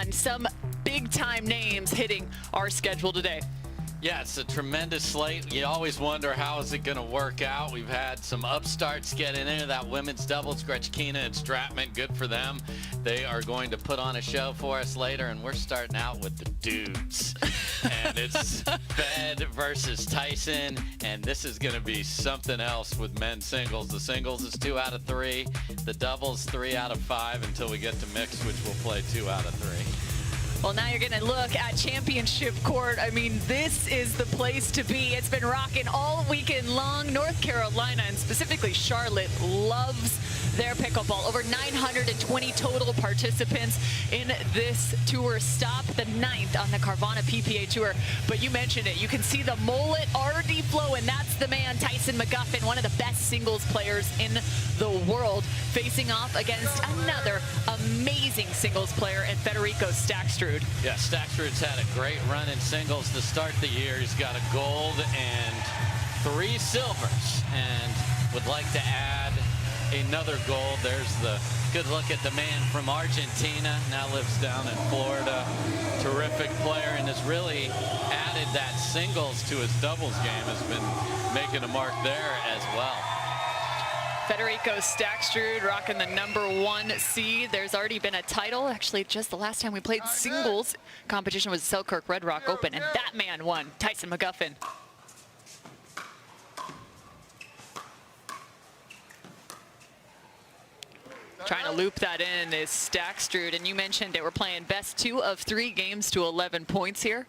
and some big-time names hitting our schedule today. Yeah, it's a tremendous slate. You always wonder how is it going to work out. We've had some upstarts getting into that women's doubles. Gretchkina and Stratman, good for them. They are going to put on a show for us later, and we're starting out with the dudes. And it's Fed versus Tyson, and this is going to be something else with men's singles. The singles is 2 out of 3. The doubles 3 out of 5 until we get to mixed, which will play 2 out of 3. Well, now you're going to look at championship court. I mean, this is the place to be. It's been rocking all weekend long. North Carolina, and specifically Charlotte, loves their pickleball. Over 920 total participants in this tour. Stop the 9th on the Carvana PPA Tour. But you mentioned it. You can see the mullet already flowing. That's the man, Tyson McGuffin, one of the best singles players in the world, facing off against another amazing singles player in Federico Staksrud. Yeah, Staksrud's had a great run in singles to start the year. He's got a gold and 3 silvers, and would like to add another gold. There's the good look at the man from Argentina, now lives down in Florida. Terrific player, and has really added that singles to his doubles game, has been making a mark there as well. Federico Staksrud rocking the #1 seed. There's already been a title. Actually, just the last time we played singles competition was Selkirk Red Rock Open, and that man won, Tyson McGuffin. Trying to loop that in is Staksrud, and you mentioned it. We're playing best 2 of 3 games to 11 points here.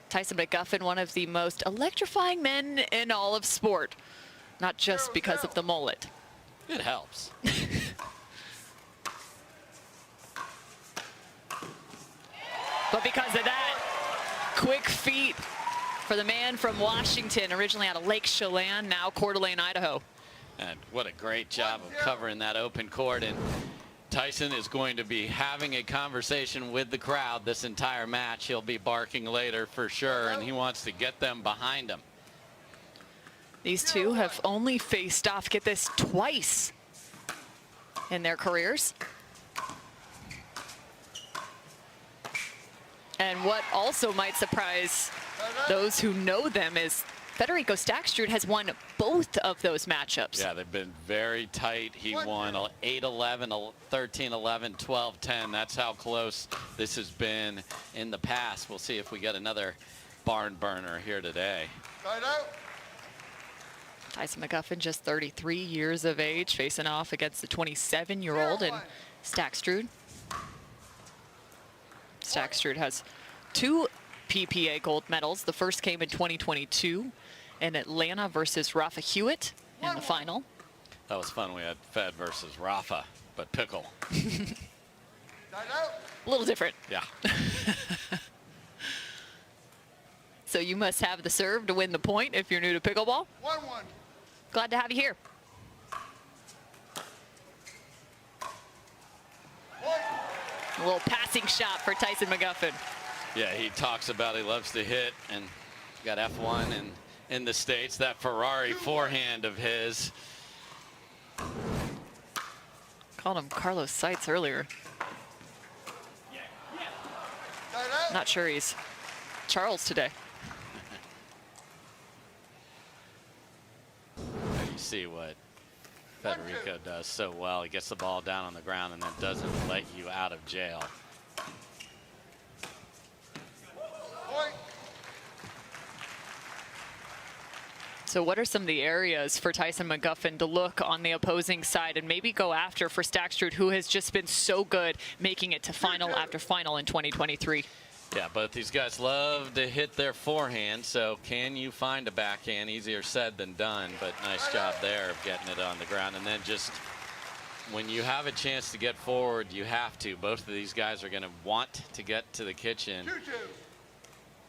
Tyson McGuffin, one of the most electrifying men in all of sport. Not just because of the mullet. It helps. But because of that, quick feet for the man from Washington, originally out of Lake Chelan, now Coeur d'Alene, Idaho. And what a great job of covering that open court. And Tyson is going to be having a conversation with the crowd this entire match. He'll be barking later for sure, and he wants to get them behind him. These two have only faced off, get this, twice in their careers. And what also might surprise those who know them is Federico Staksrud has won both of those matchups. Yeah, they've been very tight. He won 8-11, 13-11, 12-10. That's how close this has been in the past. We'll see if we get another barn burner here today. Tyson McGuffin, just 33 years of age, facing off against the 27-year-old in Staksrud. Staksrud has 2 PPA gold medals. The first came in 2022 in Atlanta versus Rafa Hewitt in the final. That was fun. We had Fed versus Rafa, but pickle. A little different. Yeah. So you must have the serve to win the point if you're new to pickleball. 1-1. Glad to have you here. A little passing shot for Tyson McGuffin. Yeah, he talks about he loves to hit, and got F1 in the States. That Ferrari forehand of his. Called him Carlos Seitz earlier. Not sure he's Charles today. You see what Federico does so well. He gets the ball down on the ground and then doesn't let you out of jail. So what are some of the areas for Tyson McGuffin to look on the opposing side and maybe go after for Staksrud, who has just been so good making it to final after final in 2023? Yeah, both these guys love to hit their forehand, so can you find a backhand? Easier said than done, but nice job there of getting it on the ground. And then just when you have a chance to get forward, you have to. Both of these guys are going to want to get to the kitchen.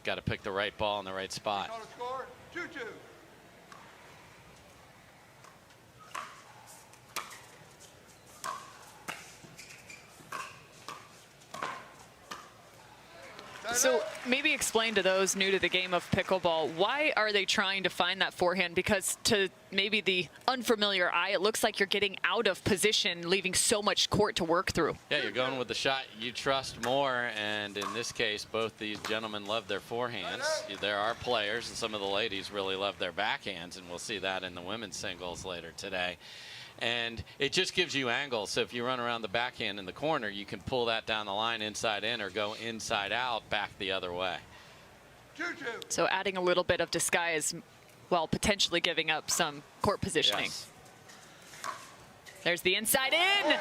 Got to pick the right ball in the right spot. 2-2. So maybe explain to those new to the game of pickleball, why are they trying to find that forehand? Because to maybe the unfamiliar eye, it looks like you're getting out of position, leaving so much court to work through. Yeah, you're going with the shot you trust more, and in this case, both these gentlemen love their forehands. There are players, and some of the ladies really love their backhands, and we'll see that in the women's singles later today. And it just gives you angles. So if you run around the backhand in the corner, you can pull that down the line inside in or go inside out back the other way. So adding a little bit of disguise while potentially giving up some court positioning. Yes. There's the inside in.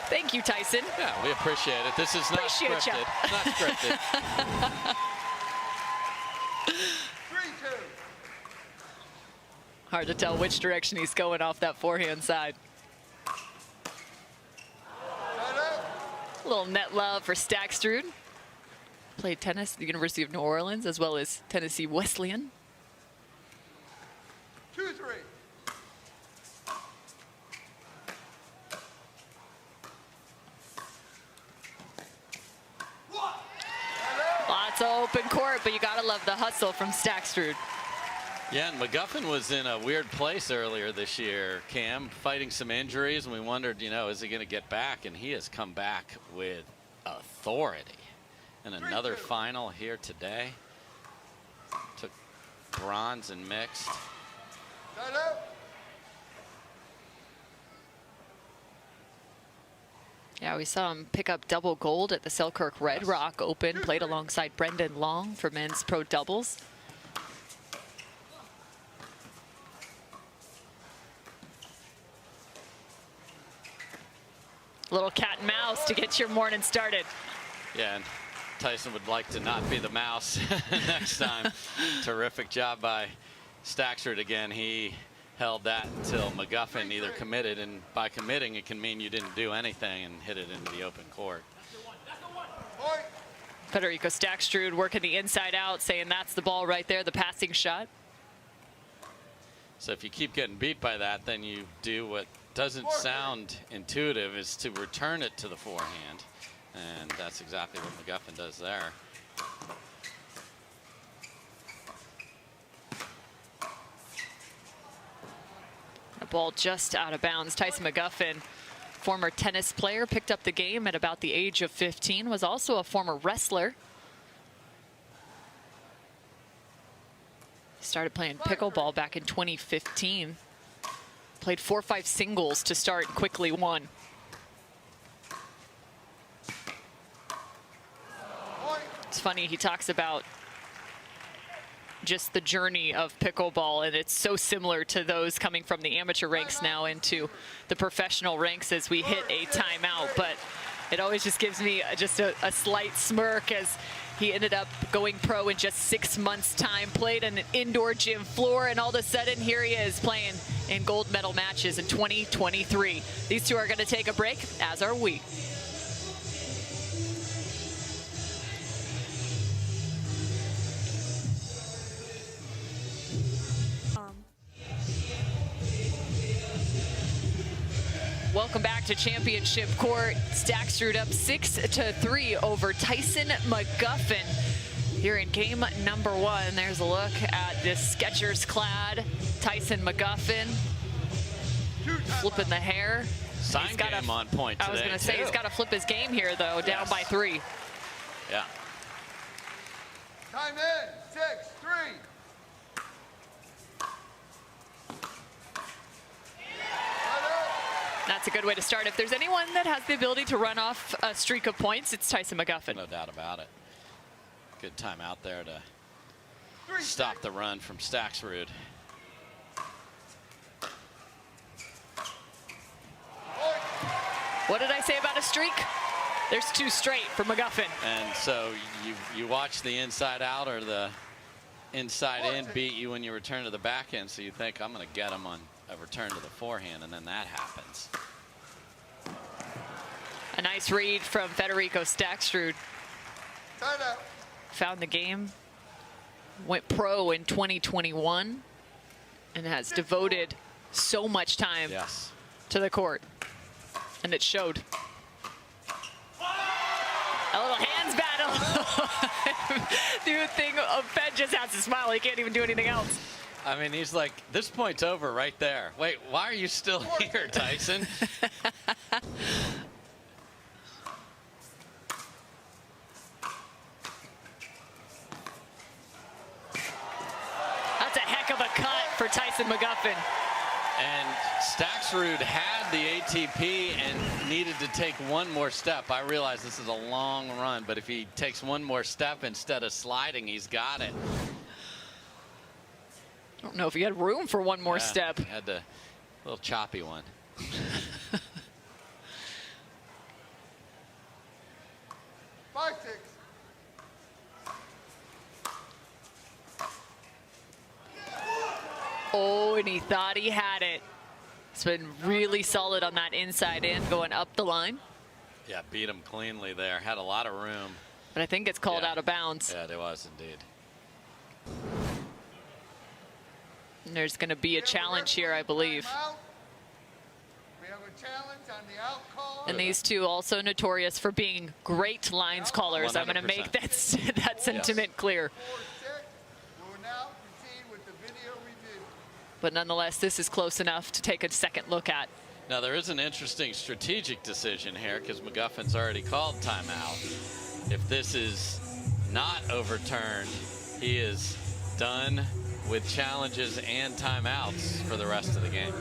Thank you, Tyson. Yeah, we appreciate it. This is not scripted. Not scripted. 3-2. Hard to tell which direction he's going off that forehand side. A little net love for Staksrud. Played tennis at the University of New Orleans as well as Tennessee Wesleyan. 2-3. Lots of open court, but you gotta love the hustle from Staksrud. Yeah, and McGuffin was in a weird place earlier this year, Cam, fighting some injuries, and we wondered, you know, is he going to get back? And he has come back with authority. And another final here today. Took bronze and mixed. Yeah, we saw him pick up double gold at the Selkirk Red Rock Open, played alongside Brendan Long for men's pro doubles. Little cat and mouse to get your morning started. Yeah, and Tyson would like to not be the mouse next time. Terrific job by Staksrud again. He held that until McGuffin either committed, and by committing it can mean you didn't do anything, and hit it into the open court. Federico Staksrud working the inside out, saying that's the ball right there, the passing shot. So if you keep getting beat by that, then you do what doesn't sound intuitive, is to return it to the forehand. And that's exactly what McGuffin does there. The ball just out of bounds. Tyson McGuffin, former tennis player, picked up the game at about the age of 15, was also a former wrestler. Started playing pickleball back in 2015. Played 4-5 singles to start, quickly won. It's funny, he talks about just the journey of pickleball, and it's so similar to those coming from the amateur ranks now into the professional ranks as we hit a timeout. But it always just gives me just a slight smirk as he ended up going pro in just 6 months' time, played on an indoor gym floor, and all of a sudden here he is playing in gold medal matches in 2023. These two are going to take a break, as are we. Welcome back to Championship Court. Staksrud up 6-3 over Tyson McGuffin here in game number 1. There's a look at this Skechers clad Tyson McGuffin flipping the hair. Sign game on point today. I was going to say, he's got to flip his game here, though, down by 3. Yeah. Time in, 6-3. That's a good way to start. If there's anyone that has the ability to run off a streak of points, it's Tyson McGuffin. No doubt about it. Good time out there to stop the run from Staksrud. What did I say about a streak? There's 2 straight for McGuffin. And so you watch the inside out or the inside in beat you when you return to the backhand, so you think, I'm going to get him on a return to the forehand, and then that happens. A nice read from Federico Staksrud. Found the game, went pro in 2021, and has devoted so much time to the court, and it showed. A little hands battle good thing Fed just has to smile. He can't even do anything else. I mean, he's like, this point's over right there. Wait, why are you still here, Tyson? That's a heck of a cut for Tyson McGuffin. And Staksrud had the ATP and needed to take one more step. I realize this is a long run, but if he takes one more step instead of sliding, he's got it. I don't know if he had room for one more step. He had the little choppy one. 5-6. Oh, and he thought he had it. It's been really solid on that inside end going up the line. Yeah, beat him cleanly there. Had a lot of room. But I think it's called out of bounds. Yeah, it was indeed. And there's going to be a challenge here, I believe. We have a challenge on the out call. And these two also notorious for being great lines callers. I'm going to make that sentiment clear. 4-6. We will now proceed with the video review. But nonetheless, this is close enough to take a second look at. Now, there is an interesting strategic decision here because McGuffin's already called timeout. If this is not overturned, he is done with challenges and timeouts for the rest of the game.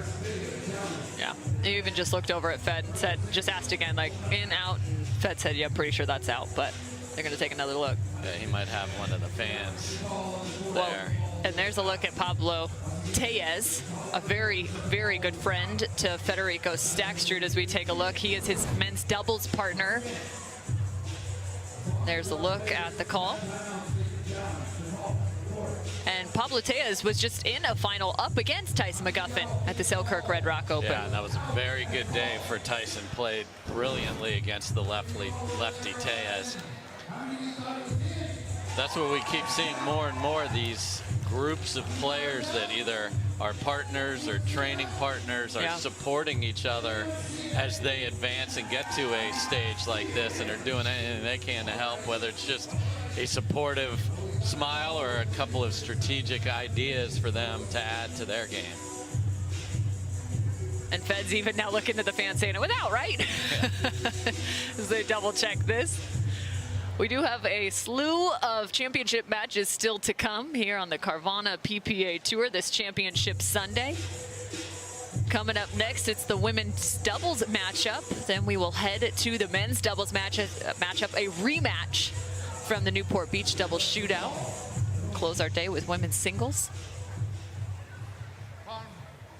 Yeah, he even just looked over at Fed and said, just asked again, like in, out, and Fed said, yeah, pretty sure that's out, but they're going to take another look. Yeah, he might have one of the fans there. And there's a look at Pablo Tellez, a very, very good friend to Federico Staksrud as we take a look. He is his men's doubles partner. There's a look at the call. And Pablo Tellez was just in a final up against Tyson McGuffin at the Selkirk Red Rock Open. Yeah, and that was a very good day for Tyson. Played brilliantly against the lefty Tellez. That's what we keep seeing more and more, these groups of players that either are partners or training partners are supporting each other as they advance and get to a stage like this, and are doing anything they can to help, whether it's just a supportive smile or a couple of strategic ideas for them to add to their game. And Fed's even now looking at the fans saying it without, right? As they double check this. We do have a slew of championship matches still to come here on the Carvana PPA Tour this championship Sunday. Coming up next, it's the women's doubles matchup. Then we will head to the men's doubles matchup, a rematch from the Newport Beach doubles shootout. Close our day with women's singles. Upon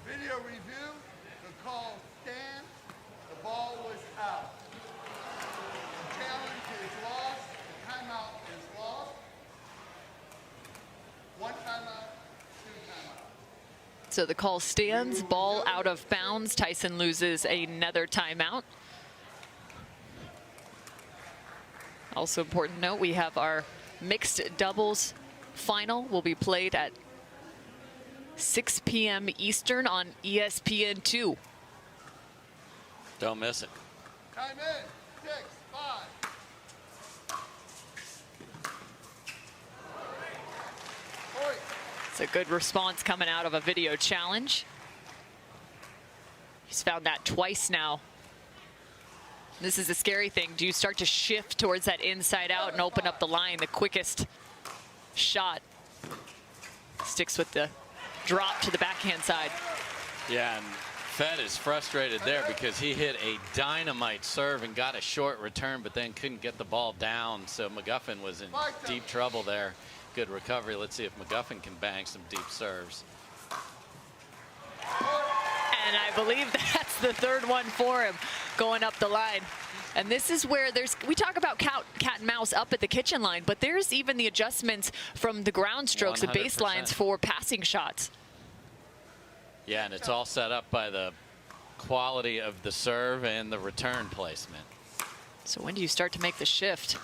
video review, the call stands. The ball was out. The challenge is lost. The timeout is lost. 1 timeout, 2 timeouts. So the call stands, ball out of bounds. Tyson loses another timeout. Also important to note, we have our mixed doubles final will be played at 6 p.m. Eastern on ESPN2. Don't miss it. Time in. 6, 5. Point. It's a good response coming out of a video challenge. He's found that twice now. This is a scary thing. Do you start to shift towards that inside out and open up the line? The quickest shot sticks with the drop to the backhand side. Yeah, and Fed is frustrated there because he hit a dynamite serve and got a short return, but then couldn't get the ball down. So McGuffin was in deep trouble there. Good recovery. Let's see if McGuffin can bang some deep serves. And I believe that's the third one for him going up the line. And this is where we talk about cat and mouse up at the kitchen line, but there's even the adjustments from the ground strokes, the 100%. baselines for passing shots. Yeah, and it's all set up by the quality of the serve and the return placement. So when do you start to make the shift?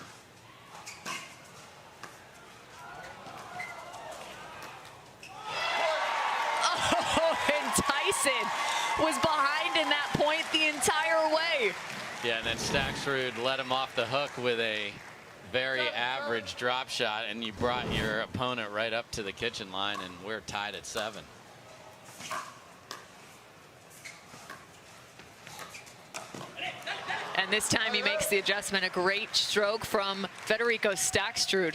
Oh, and Tyson was behind in that point the entire way. Yeah, and then Staksrud let him off the hook with a very average drop shot, and you brought your opponent right up to the kitchen line, and we're tied at 7. And this time he makes the adjustment. A great stroke from Federico Staksrud.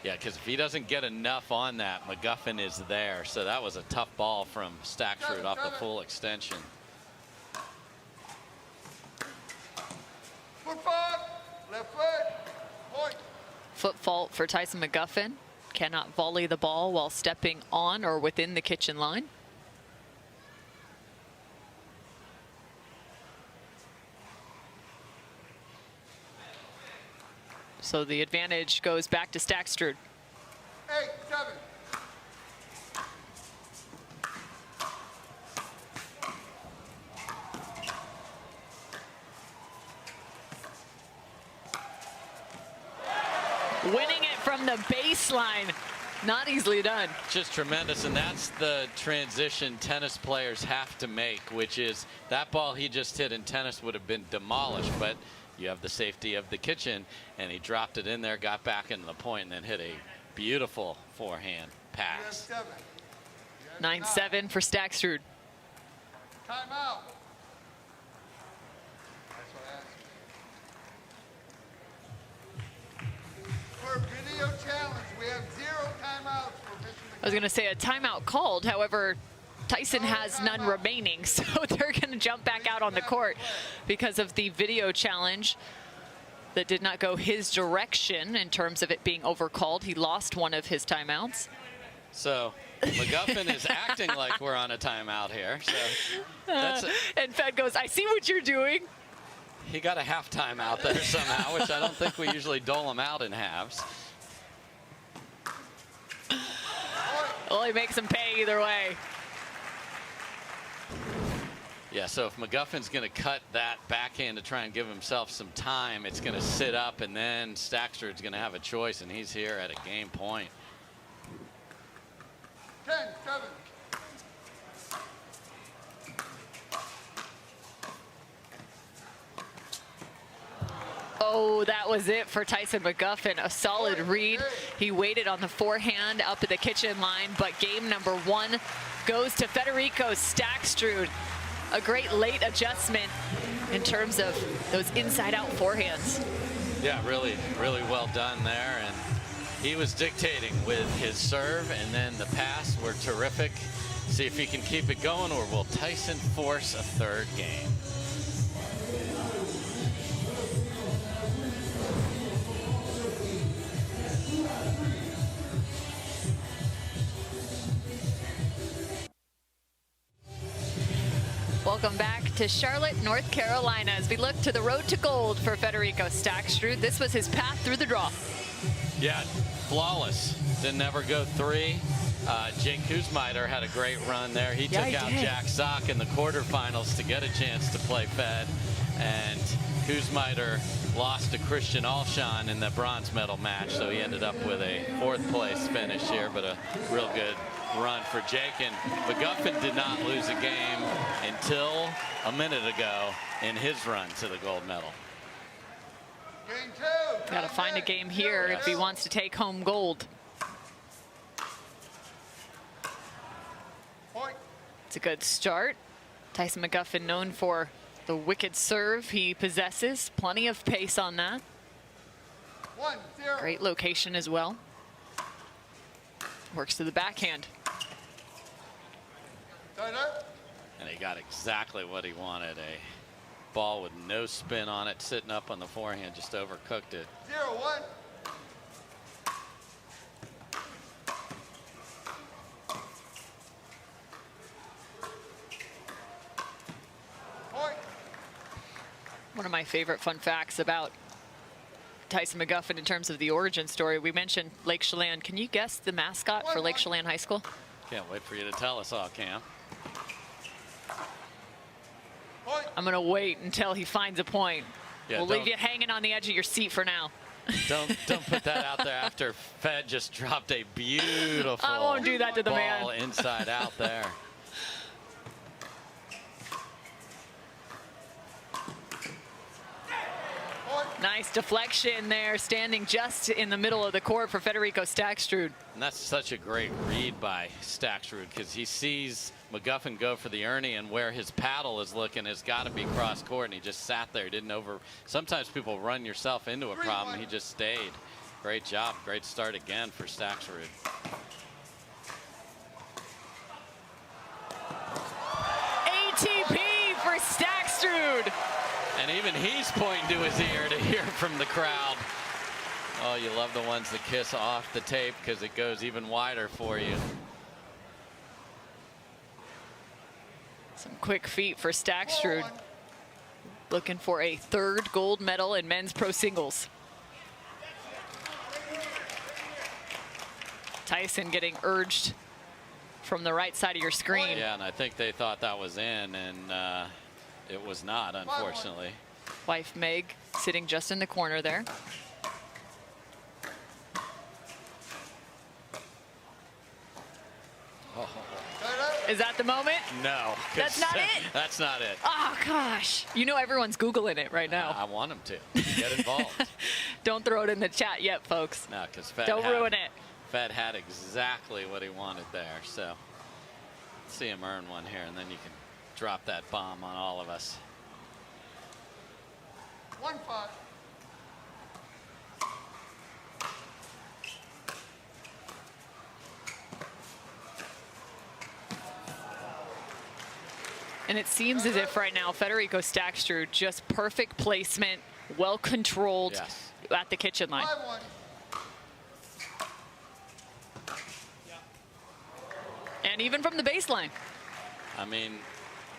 Yeah, because if he doesn't get enough on that, McGuffin is there. So that was a tough ball from Staksrud off the full extension. Foot fault, left foot, point. Foot fault for Tyson McGuffin. Cannot volley the ball while stepping on or within the kitchen line. So the advantage goes back to Staksrud. 8, 7. Winning it from the baseline. Not easily done. Just tremendous, and that's the transition tennis players have to make, which is that ball he just hit in tennis would have been demolished, but you have the safety of the kitchen, and he dropped it in there, got back into the point, and then hit a beautiful forehand pass. 9-7 for Staksrud. Time out. That's what I asked. For video challenge, we have 0 timeouts for Mr. I was going to say a timeout called. However, Tyson has none remaining, so they're going to jump back out on the court because of the video challenge that did not go his direction in terms of it being overcalled. He lost one of his timeouts. So McGuffin is acting like we're on a timeout here. So that's and Fed goes, I see what you're doing. he got a half timeout there somehow, which I don't think we usually dole him out in halves. Well, he makes him pay either way. Yeah, so if McGuffin's going to cut that backhand to try and give himself some time, it's going to sit up, and then Staksrud's going to have a choice, and he's here at a game point. 10, 7. Oh, that was it for Tyson McGuffin. A solid read. He waited on the forehand up at the kitchen line, but game number 1 goes to Federico Staksrud. A great late adjustment in terms of those inside-out forehands. Yeah, really, really well done there. And he was dictating with his serve, and then the pass were terrific. See if he can keep it going, or will Tyson force a 3rd game? Welcome back to Charlotte, North Carolina, as we look to the road to gold for Federico Staksrud. This was his path through the draw. Yeah, flawless. Didn't ever go 3. Jake Kuzmiter had a great run there. He took out Jack Sock in the quarterfinals to get a chance to play Fed. And Kuzmiter lost to Christian Alshon in the bronze medal match, so he ended up with a 4th place finish here, but a real good run for Jake. And McGuffin did not lose a game until a minute ago in his run to the gold medal. Game 2. Got to find a game here if he wants to take home gold. Point. It's a good start. Tyson McGuffin known for the wicked serve he possesses. Plenty of pace on that. 1, 0. Great location as well. Works to the backhand. And he got exactly what he wanted. A ball with no spin on it, sitting up on the forehand, just overcooked it. 0-1. Point. One of my favorite fun facts about Tyson McGuffin in terms of the origin story, we mentioned Lake Chelan. Can you guess the mascot for Lake Chelan High School? Can't wait for you to tell us all, Cam. Point. I'm going to wait until he finds a point. Yeah, We'll leave you hanging on the edge of your seat for now. Don't put that out there after Fed just dropped a beautiful I won't do that to the ball man. inside out there. Nice deflection there, standing just in the middle of the court for Federico Staksrud. And that's such a great read by Staksrud, because he sees McGuffin go for the Ernie, and where his paddle is looking has got to be cross court, and he just sat there, didn't over. Sometimes people run yourself into a problem. He just stayed. Great job. Great start again for Staksrud. ATP for Staksrud. And even he's pointing to his ear to hear from the crowd. Oh, you love the ones that kiss off the tape because it goes even wider for you. Some quick feet for Staksrud. Looking for a third gold medal in men's pro singles. Tyson getting urged from the right side of your screen. Yeah, and I think they thought that was in, and it was not, unfortunately. Wife Meg sitting just in the corner there. Oh. Is that the moment? No. That's not it? That's not it. Oh, gosh. You know everyone's Googling it right now. I want them to. Get involved. Don't throw it in the chat yet, folks. No, because Fed Don't ruin it. Fed had exactly what he wanted there. So let's see him earn one here, and then you can drop that bomb on all of us. 1-5. And it seems as if right now Federico Staksrud, just perfect placement, well controlled. Yes. At the kitchen line. 5-1. And even from the baseline. I mean,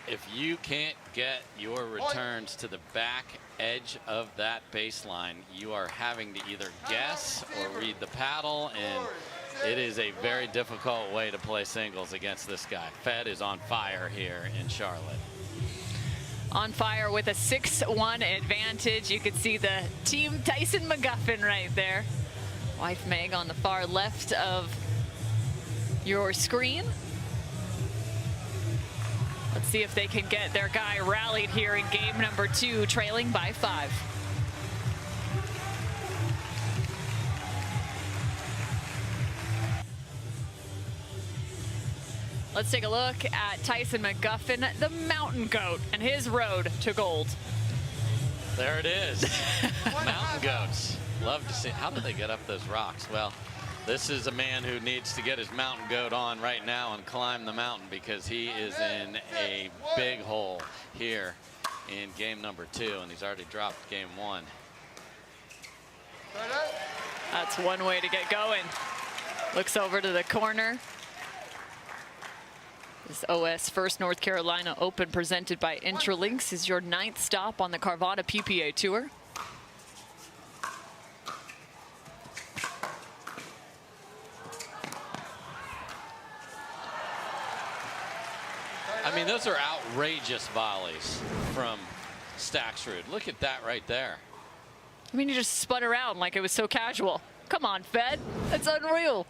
if you can't get your returns to the back edge of that baseline, you are having to either guess or read the paddle, and it is a very difficult way to play singles against this guy. Fed is on fire here in Charlotte. On fire with a 6-1 advantage. You can see the team Tyson McGuffin right there. Wife Meg on the far left of your screen. Let's see if they can get their guy rallied here in game number 2, trailing by 5. Let's take a look at Tyson McGuffin, the mountain goat, and his road to gold. There it is. Mountain goats. Love to see. How did they get up those rocks? Well, this is a man who needs to get his mountain goat on right now and climb the mountain, because he is in a big hole here in game number 2, and he's already dropped game 1. That's one way to get going. Looks over to the corner. This OS First North Carolina Open presented by Intralinks is your 9th stop on the Carvana PPA Tour. I mean, those are outrageous volleys from Staksrud. Look at that right there. I mean, you just spun around like it was so casual. Come on, Fed. That's unreal.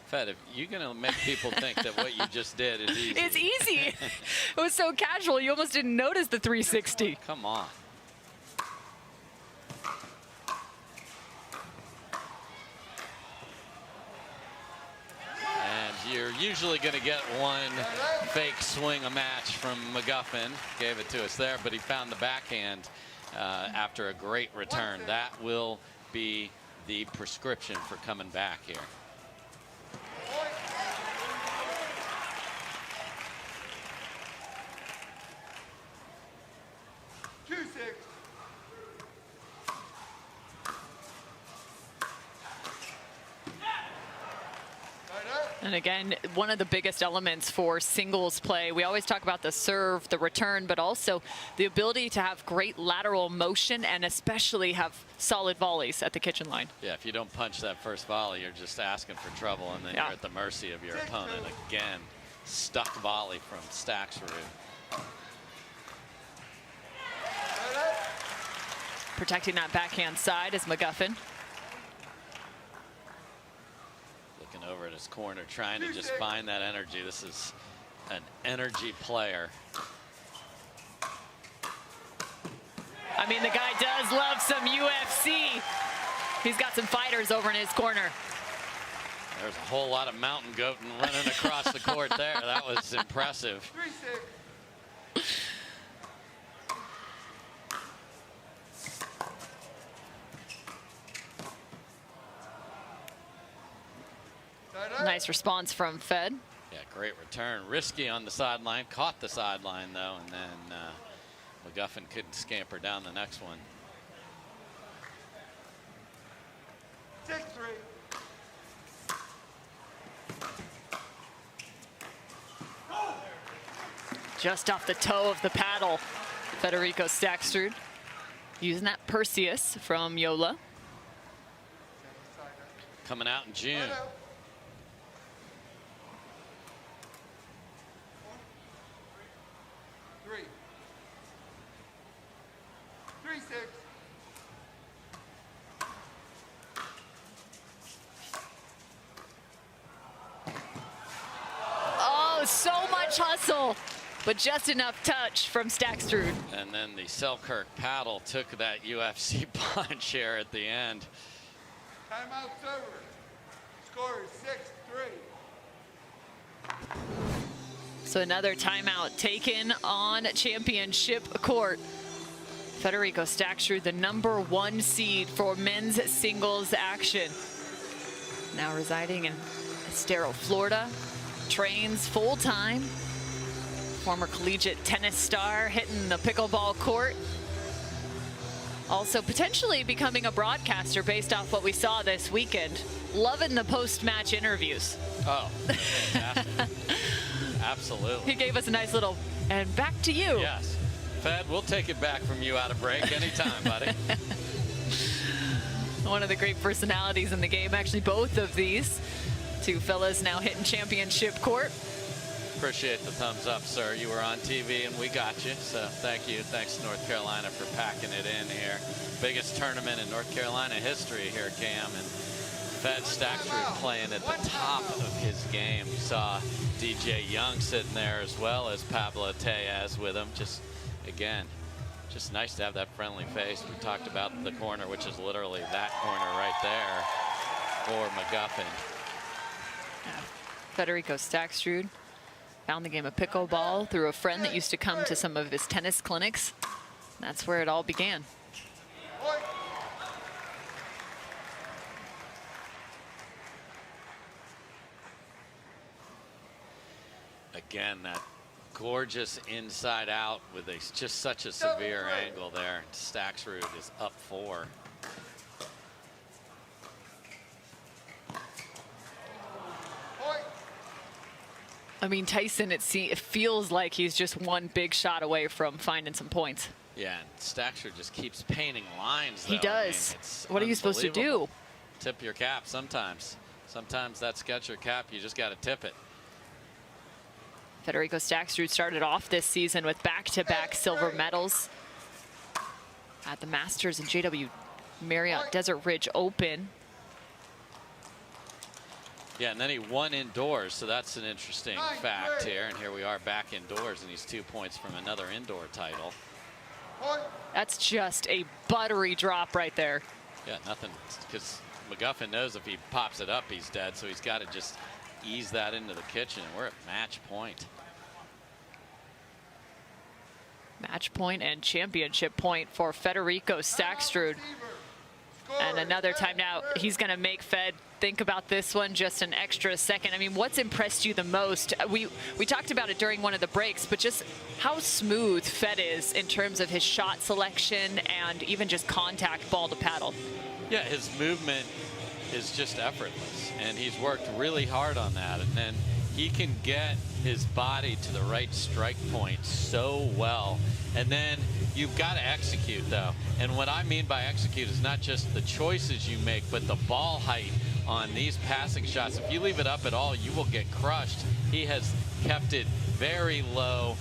Fed, if you're going to make people think that what you just did is easy. It's easy. It was so casual, you almost didn't notice the 360. Come on. And you're usually going to get one fake swing a match from McGuffin. Gave it to us there, but he found the backhand after a great return. That will be the prescription for coming back here. And again, one of the biggest elements for singles play, we always talk about the serve, the return, but also the ability to have great lateral motion and especially have solid volleys at the kitchen line. Yeah, if you don't punch that first volley, you're just asking for trouble, and then you're at the mercy of your opponent. Again, stuck volley from Staksrud. Protecting that backhand side is McGuffin. Looking over at his corner, trying to just find that energy. This is an energy player. I mean, the guy does love some UFC. He's got some fighters over in his corner. There's a whole lot of mountain goating running across the court there. That was impressive. 3-6. Nice response from Fed. Yeah, great return. Risky on the sideline. Caught the sideline, though, and then McGuffin couldn't scamper down the next one. 6-3. Just off the toe of the paddle, Federico Staksrud using that Perseus from Yola. Coming out in June. 3-6. Oh, so much hustle, but just enough touch from Staksrud. And then the Selkirk paddle took that UFC punch here at the end. Timeout's over. Score is 6-3. So another timeout taken on championship court. Federico Staksrud, the #1 seed for men's singles action. Now residing in Estero, Florida. Trains full-time. Former collegiate tennis star hitting the pickleball court. Also potentially becoming a broadcaster based off what we saw this weekend. Loving the post-match interviews. Oh, fantastic. Absolutely. He gave us a nice little, and back to you. Yes. Fed, we'll take it back from you out of break anytime, buddy. One of the great personalities in the game. Actually, both of these two fellas now hitting championship court. Appreciate the thumbs up, sir. You were on TV and we got you. So thank you. Thanks to North Carolina for packing it in here. Biggest tournament in North Carolina history here, Cam. And Fed Staksrud playing at the top of his game. You saw DJ Young sitting there as well as Pablo Tellez with him. Just, again, just nice to have that friendly face. We talked about the corner, which is literally that corner right there for McGuffin. Federico Staksrud found the game of pickleball through a friend that used to come to some of his tennis clinics. That's where it all began. Again, that gorgeous inside out with just such a severe angle there. Staksrud is up 4. I mean, Tyson, it feels like he's just one big shot away from finding some points. Yeah, and Staksrud just keeps painting lines, though. He does. I mean, what are you supposed to do? Tip your cap sometimes. Sometimes that Sketcher cap, you just got to tip it. Federico Staksrud started off this season with back-to-back silver medals at the Masters and JW Marriott Desert Ridge Open. Yeah, and then he won indoors, so that's an interesting fact here. And here we are back indoors, and he's 2 points from another indoor title. That's just a buttery drop right there. Yeah, nothing, because McGuffin knows if he pops it up, he's dead, so he's got to just ease that into the kitchen. We're at match point. Match point and championship point for Federico Staksrud. And another time now, he's going to make Fed think about this one just an extra second. I mean, what's impressed you the most? We talked about it during one of the breaks, but just how smooth Fed is in terms of his shot selection and even just contact ball to paddle. Yeah, his movement is just effortless, and he's worked really hard on that. And then he can get his body to the right strike point so well. And then you've got to execute, though. And what I mean by execute is not just the choices you make, but the ball height on these passing shots. If you leave it up at all, you will get crushed. He has kept it very low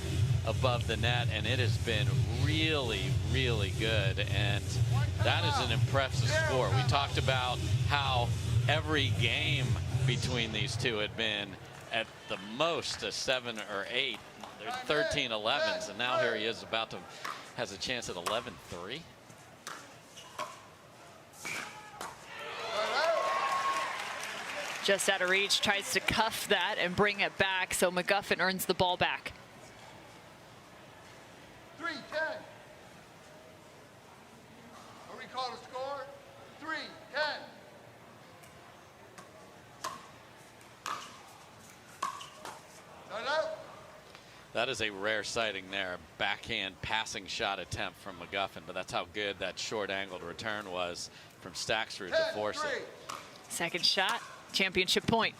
above the net, and it has been really, really good. And that is an impressive score. We talked about how every game between these two had been at the most a 7 or 8. They're 13-11s, and now here he is about to has a chance at 11-3. Just out of reach, tries to cuff that and bring it back, so McGuffin earns the ball back. 3-10. Are we called a score? 3-10. That is a rare sighting there. A backhand passing shot attempt from McGuffin, but that's how good that short angled return was from Staksrud to force it. Second shot, championship point.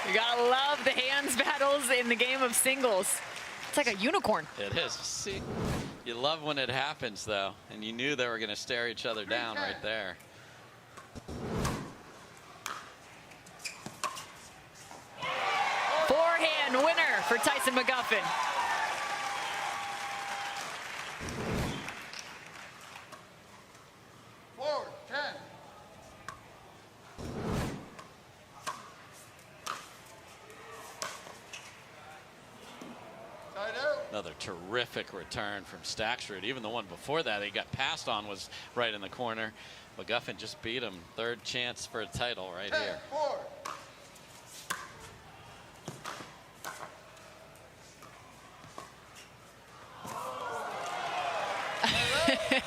You gotta love the hands battles in the game of singles. It's like a unicorn. It is. See, you love when it happens, though, and you knew they were going to stare each other down right there. Forehand winner for Tyson McGuffin. Forward, 10. Another terrific return from Staksrud. Even the one before that he got passed on was right in the corner. McGuffin just beat him. Third chance for a title right here.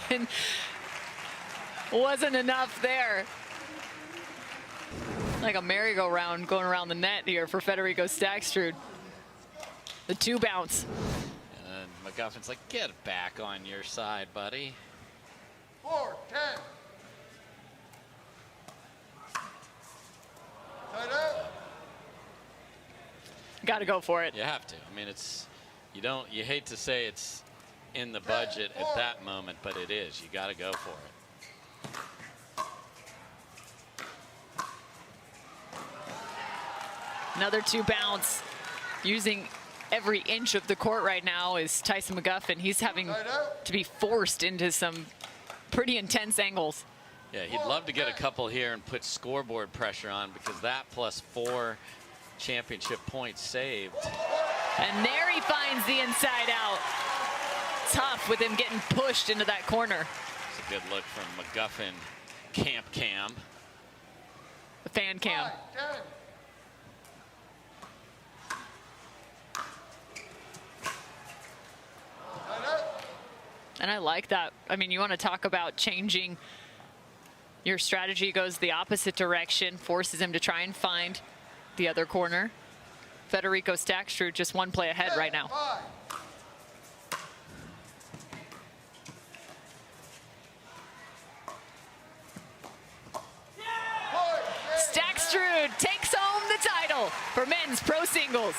10-4. Wasn't enough there. Like a merry-go-round going around the net here for Federico Staksrud. The 2 bounce. And McGuffin's like, get back on your side, buddy. 4-10. Got to go for it. You have to. I mean, it's, you hate to say it's in the budget at that moment, but it is. You got to go for it. Another 2 bounce. Using every inch of the court right now is Tyson McGuffin. He's having to be forced into some pretty intense angles. Yeah, he'd love to get a couple here and put scoreboard pressure on, because that plus 4 championship points saved. And there he finds the inside out. Tough with him getting pushed into that corner. It's a good look from McGuffin. Camp cam. The fan cam. 5-10. And I like that. I mean, you want to talk about changing your strategy, goes the opposite direction, forces him to try and find the other corner. Federico Staksrud just 1 play ahead right now. 5. Staksrud takes home the title for men's pro singles.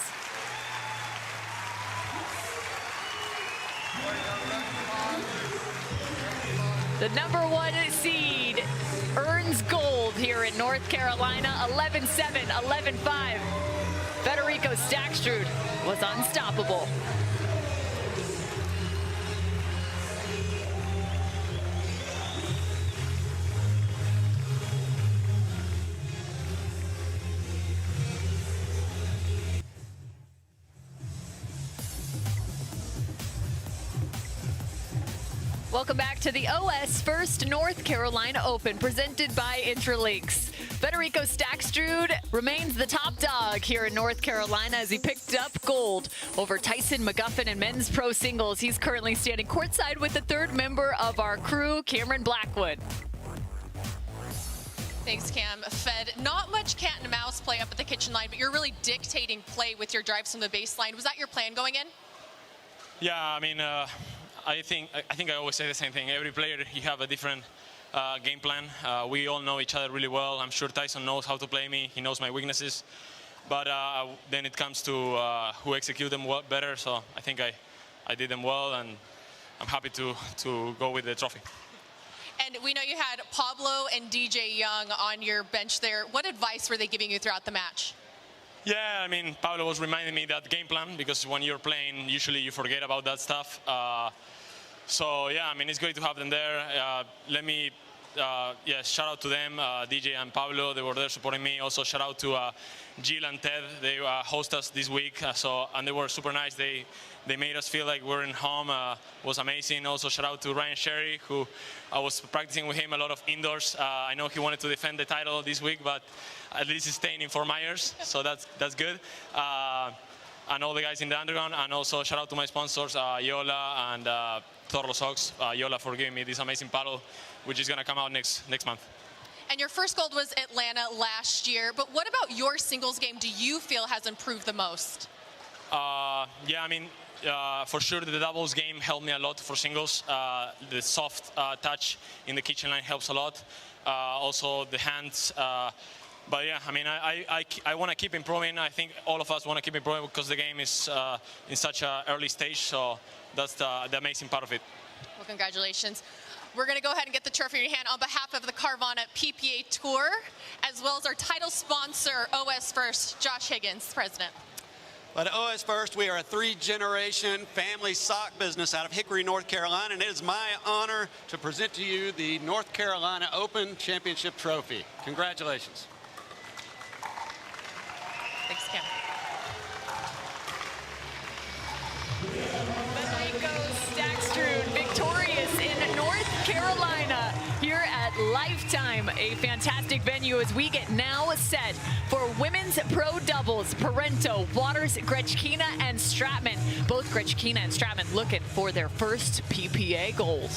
The #1 seed earns gold here in North Carolina, 11-7, 11-5. Federico Staksrud was unstoppable. Welcome back to the OS First North Carolina Open, presented by Intralinks. Federico Staksrud remains the top dog here in North Carolina as he picked up gold over Tyson McGuffin in men's pro singles. He's currently standing courtside with the 3rd member of our crew, Cameron Blackwood. Thanks, Cam. Fed, not much cat and mouse play up at the kitchen line, but you're really dictating play with your drives from the baseline. Was that your plan going in? Yeah, I mean, I think I always say the same thing. Every player, you have a different game plan. We all know each other really well. I'm sure Tyson knows how to play me. He knows my weaknesses. But then it comes to who execute them better. So I think I did them well, and I'm happy to go with the trophy. And we know you had Pablo and DJ Young on your bench there. What advice were they giving you throughout the match? Yeah, I mean, Pablo was reminding me that game plan, because when you're playing, usually you forget about that stuff. So, yeah, I mean, it's great to have them there. Let me yeah, shout out to them, DJ and Pablo. They were there supporting me. Also, shout out to Jill and Ted. They host us this week, and they were super nice. They made us feel like we're in home. It was amazing. Also, shout out to Ryan Sherry, who I was practicing with him a lot of indoors. I know he wanted to defend the title this week, but at least he's staying in Fort Myers, so that's good. And all the guys in the underground, and also shout out to my sponsors, Yola and Toro Sox. Yola for giving me this amazing paddle, which is going to come out next month. And your first gold was Atlanta last year, but what about your singles game do you feel has improved the most? Yeah, I mean, for sure the doubles game helped me a lot for singles. The soft touch in the kitchen line helps a lot. Also the hands. But yeah, I mean, I want to keep improving. I think all of us want to keep improving because the game is in such an early stage. So that's the amazing part of it. Well, congratulations. We're going to go ahead and get the trophy in your hand on behalf of the Carvana PPA Tour, as well as our title sponsor, OS First, Josh Higgins, president. But OS First, we are a 3-generation family sock business out of Hickory, North Carolina, and it is my honor to present to you the North Carolina Open Championship Trophy. Congratulations. Thanks, Kim. Federico Staksrud, victorious in North Carolina here at Lifetime, a fantastic venue as we get now set for women's pro doubles. Parento, Waters, Grechkina, and Stratman. Both Grechkina and Stratman looking for their first PPA gold.